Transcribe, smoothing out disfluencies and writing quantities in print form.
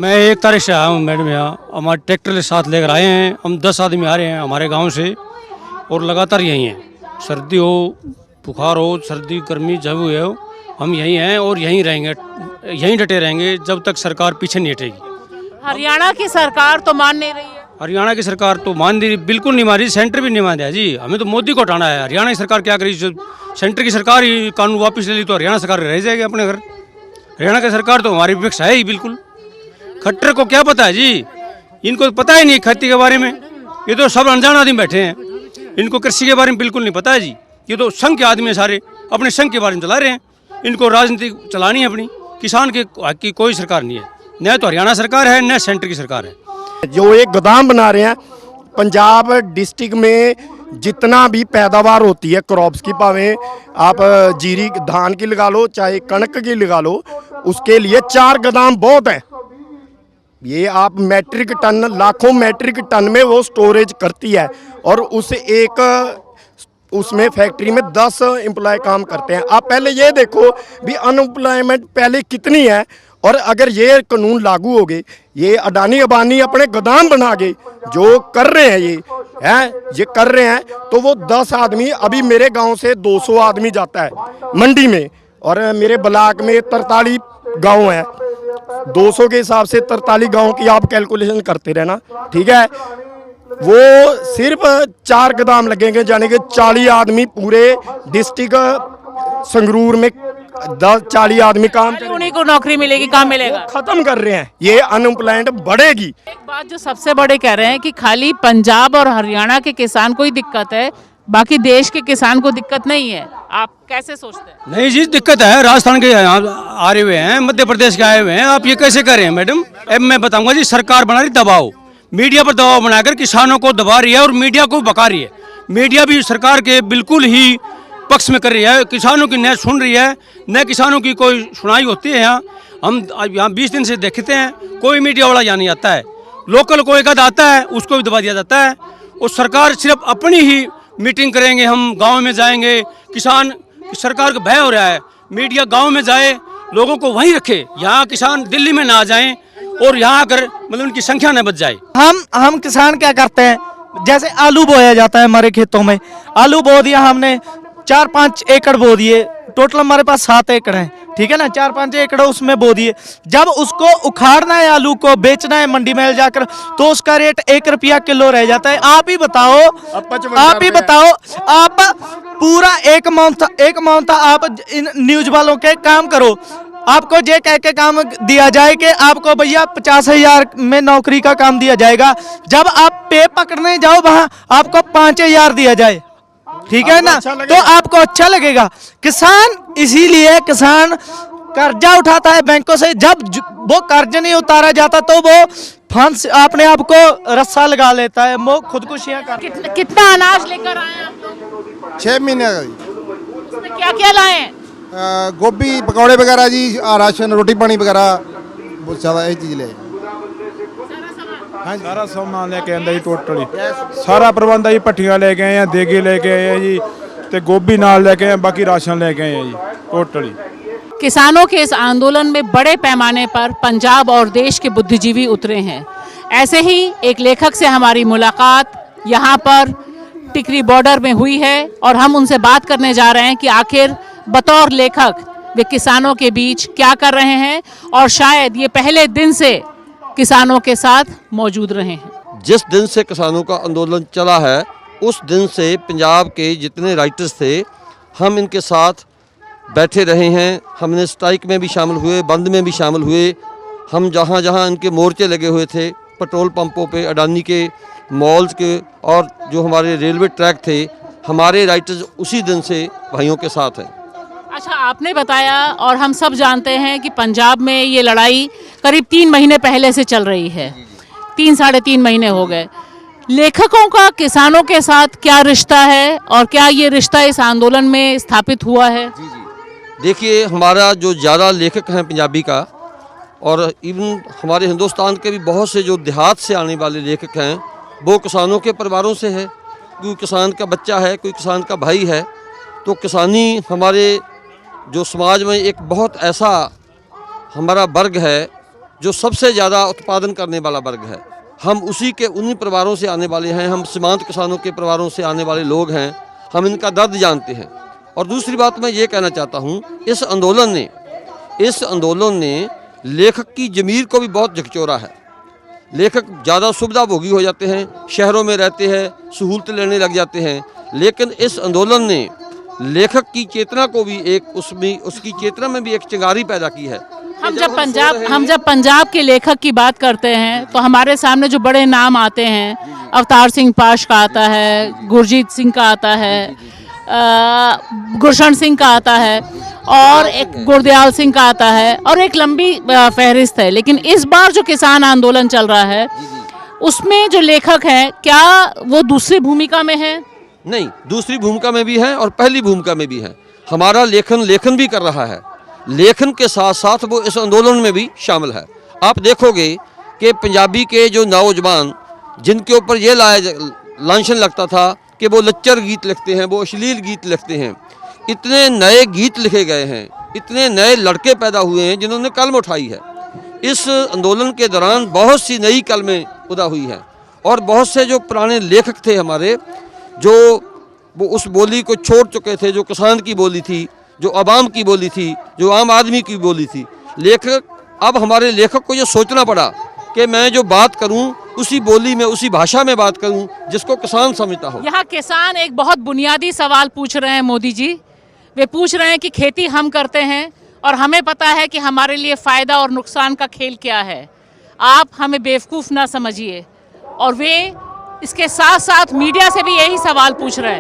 मैं 1 तारीख से आया हूँ मैडम यहाँ। हमारे ट्रैक्टर के साथ लेकर आए हैं। हम 10 आदमी आ रहे हैं हमारे गांव से और लगातार यहीं हैं। सर्दी हो, बुखार हो, सर्दी गर्मी जब हो, हम यहीं हैं और यहीं रहेंगे, यहीं डटे रहेंगे जब तक सरकार पीछे नहीं हटेगी। हरियाणा की सरकार तो मान नहीं रही है। हरियाणा की सरकार तो मान रही, बिल्कुल नहीं मान रही। सेंटर भी नहीं मान दिया जी। हमें तो मोदी को हटाना है। हरियाणा की सरकार क्या करी? जो सेंटर की सरकार ही कानून वापस ले ली तो हरियाणा सरकार रह जाएगी अपने घर। हरियाणा की सरकार तो हमारी विपक्ष है ही बिल्कुल। खट्टर को क्या पता है जी? इनको तो पता ही नहीं खेती के बारे में। ये तो सब अनजान आदमी बैठे हैं। इनको कृषि के बारे में बिल्कुल नहीं पता है जी। ये तो संघ के आदमी सारे अपने संघ के बारे में चला रहे हैं। इनको राजनीति चलानी है अपनी। किसान की कोई सरकार नहीं है, न तो हरियाणा सरकार है न सेंटर की सरकार है। जो एक गोदाम बना रहे हैं पंजाब डिस्ट्रिक्ट में, जितना भी पैदावार होती है क्रॉप्स की, भावें आप जीरी धान की लगा लो चाहे कणक की लगा लो, उसके लिए 4 गोदाम बहुत है। ये आप मैट्रिक टन, लाखों मैट्रिक टन में वो स्टोरेज करती है और उसमें फैक्ट्री में 10 एम्प्लॉय काम करते हैं। आप पहले ये देखो भी अनएम्प्लॉयमेंट पहले कितनी है, और अगर ये कानून लागू हो गए, ये अडानी अबानी अपने गोदाम बना के जो कर रहे हैं ये कर रहे हैं, तो वो 10 आदमी, अभी मेरे गांव से 200 आदमी जाता है मंडी में, और मेरे ब्लॉक में 43 गांव है। 200 के हिसाब से 43 गांव की आप कैलकुलेशन करते रहना, ठीक है। वो सिर्फ 4 गोदाम लगेंगे, यानी कि 40 आदमी पूरे डिस्ट्रिक्ट संगरूर में 40 आदमी काम करेंगे। उन्हीं को नौकरी मिलेगी, काम मिलेगा। खत्म कर रहे हैं, ये अनएम्प्लॉयमेंट बढ़ेगी। एक बात जो सबसे बड़े कह रहे हैं कि खाली पंजाब और हरियाणा के किसान को ही दिक्कत है, बाकी देश के किसान को दिक्कत नहीं है। आप कैसे सोचते हैं? नहीं जी, दिक्कत है। राजस्थान के यहाँ आ रहे हुए हैं, मध्य प्रदेश के आए हुए हैं। आप ये कैसे कर रहे हैं मैडम? अब मैं बताऊंगा जी। सरकार बना रही दबाव, मीडिया पर दबाव बनाकर किसानों को दबा रही है और मीडिया को बका रही है। मीडिया भी सरकार के बिल्कुल ही पक्ष में कर रही है। किसानों की न सुन रही है, न किसानों की कोई सुनाई होती है। हम यहाँ 20 दिन से देखते हैं, कोई मीडिया वाला यहाँ नहीं आता है। लोकल कोई कद आता है, उसको भी दबा दिया जाता है। और सरकार सिर्फ अपनी ही मीटिंग करेंगे, हम गांव में जाएंगे। किसान, सरकार को भय हो रहा है, मीडिया गांव में जाए, लोगों को वहीं रखे। यहाँ किसान दिल्ली में ना जाएं और यहाँ आकर मतलब उनकी संख्या न बच जाए। हम किसान क्या करते हैं, जैसे आलू बोया जाता है हमारे खेतों में, आलू बो दिया हमने, 4-5 एकड़ बो दिए, टोटल हमारे पास 7 एकड़ है, ठीक है ना। 4-5 एकड़ उसमें बो दिए। जब उसको उखाड़ना है, आलू को बेचना है मंडी में जाकर, तो उसका रेट 1 रुपया किलो रह जाता है। आप ही बताओ, आप पूरा एक मंथ आप इन न्यूज वालों के काम करो। आपको ये कह के काम दिया जाए कि आपको भैया 50,000 में नौकरी का काम दिया जाएगा, जब आप पे पकड़ने जाओ वहां आपको 5,000 दिया जाए, ठीक है ना, तो आपको अच्छा लगेगा। किसान, इसीलिए किसान कर्जा उठाता है बैंकों से। जब वो कर्ज नहीं उतारा जाता तो वो फंस अपने आप को रस्सा लगा लेता है, वो खुदकुशियां कर। कितना अनाज लेकर आए हैं आप लोग? 6 महीने का जी। उसमें क्या क्या लाए हैं? गोभी, पकौड़े वगैरह जी, राशन, रोटी पानी वगैरह, बहुत ज़्यादा ये चीज़ ले। सारा सामान लेके आंदा जी, टोटली सारा प्रबंध है जी। भट्ठियां लेके आए हैं, देगे लेके आए हैं जी, ते गोभी नाल लेके आए, बाकी राशन लेके आए हैं जी, टोटली। किसानों के इस आंदोलन में बड़े पैमाने पर पंजाब और देश के बुद्धिजीवी उतरे हैं। ऐसे ही एक लेखक से हमारी मुलाकात यहाँ पर टिकरी बॉर्डर में हुई है और हम उनसे बात करने जा रहे हैं कि आखिर बतौर लेखक वे किसानों के बीच क्या कर रहे हैं और शायद ये पहले दिन से किसानों के साथ मौजूद रहे हैं। जिस दिन से किसानों का आंदोलन चला है, उस दिन से पंजाब के जितने राइटर्स थे, हम इनके साथ बैठे रहे हैं। हमने स्ट्राइक में भी शामिल हुए, बंद में भी शामिल हुए। हम जहाँ जहाँ इनके मोर्चे लगे हुए थे, पेट्रोल पंपों पे, अडानी के मॉल्स के, और जो हमारे रेलवे ट्रैक थे, हमारे राइटर्स उसी दिन से भाइयों के साथ हैं। अच्छा, आपने बताया और हम सब जानते हैं कि पंजाब में ये लड़ाई करीब 3 महीने पहले से चल रही है। 3-3.5 महीने हो गए। लेखकों का किसानों के साथ क्या रिश्ता है और क्या ये रिश्ता इस आंदोलन में स्थापित हुआ है? जी जी, देखिए, हमारा जो ज़्यादा लेखक हैं पंजाबी का, और इवन हमारे हिंदुस्तान के भी बहुत से जो देहात से आने वाले लेखक हैं, वो किसानों के परिवारों से है। कोई किसान का बच्चा है, कोई किसान का भाई है। तो किसानी हमारे जो समाज में एक बहुत ऐसा हमारा वर्ग है जो सबसे ज़्यादा उत्पादन करने वाला वर्ग है, हम उसी के उन्हीं परिवारों से आने वाले हैं, हम सीमांत किसानों के परिवारों से आने वाले लोग हैं, हम इनका दर्द जानते हैं। और दूसरी बात मैं ये कहना चाहता हूँ, इस आंदोलन ने लेखक की ज़मीर को भी बहुत झकझोरा है। लेखक ज़्यादा सुविधा भोगी हो जाते हैं, शहरों में रहते हैं, सहूलतें लेने लग जाते हैं, लेकिन इस आंदोलन ने लेखक की चेतना को भी उसकी चेतना में भी एक चिंगारी पैदा की है। हम जब पंजाब के लेखक की बात करते हैं तो हमारे सामने जो बड़े नाम आते हैं, अवतार सिंह पाश का आता है, गुरजीत सिंह का आता है, गुरशरण सिंह का आता है, और एक गुरदयाल सिंह का आता है, और एक लंबी फहरिस्त है। लेकिन इस बार जो किसान आंदोलन चल रहा है उसमें जो लेखक हैं, क्या वो दूसरी भूमिका में है? नहीं, दूसरी भूमिका में भी है और पहली भूमिका में भी है। हमारा लेखन भी कर रहा है, लेखन के साथ साथ वो इस आंदोलन में भी शामिल है। आप देखोगे कि पंजाबी के जो नौजवान जिनके ऊपर ये लांछन लगता था कि वो लच्चर गीत लिखते हैं, वो अश्लील गीत लिखते हैं, इतने नए गीत लिखे गए हैं, इतने नए लड़के पैदा हुए हैं जिन्होंने कलम उठाई है। इस आंदोलन के दौरान बहुत सी नई कलमें पैदा हुई हैं और बहुत से जो पुराने लेखक थे हमारे, जो वो उस बोली को छोड़ चुके थे, जो किसान की बोली थी, जो अवाम की बोली थी, जो आम आदमी की बोली थी। अब हमारे लेखक को ये सोचना पड़ा कि मैं जो बात करूं उसी बोली में, उसी भाषा में बात करूं जिसको किसान समझता हो। यहाँ किसान एक बहुत बुनियादी सवाल पूछ रहे हैं मोदी जी। वे पूछ रहे हैं कि खेती हम करते हैं और हमें पता है कि हमारे लिए फ़ायदा और नुकसान का खेल क्या है, आप हमें बेवकूफ़ ना समझिए। और वे इसके साथ साथ मीडिया से भी यही सवाल पूछ रहे हैं।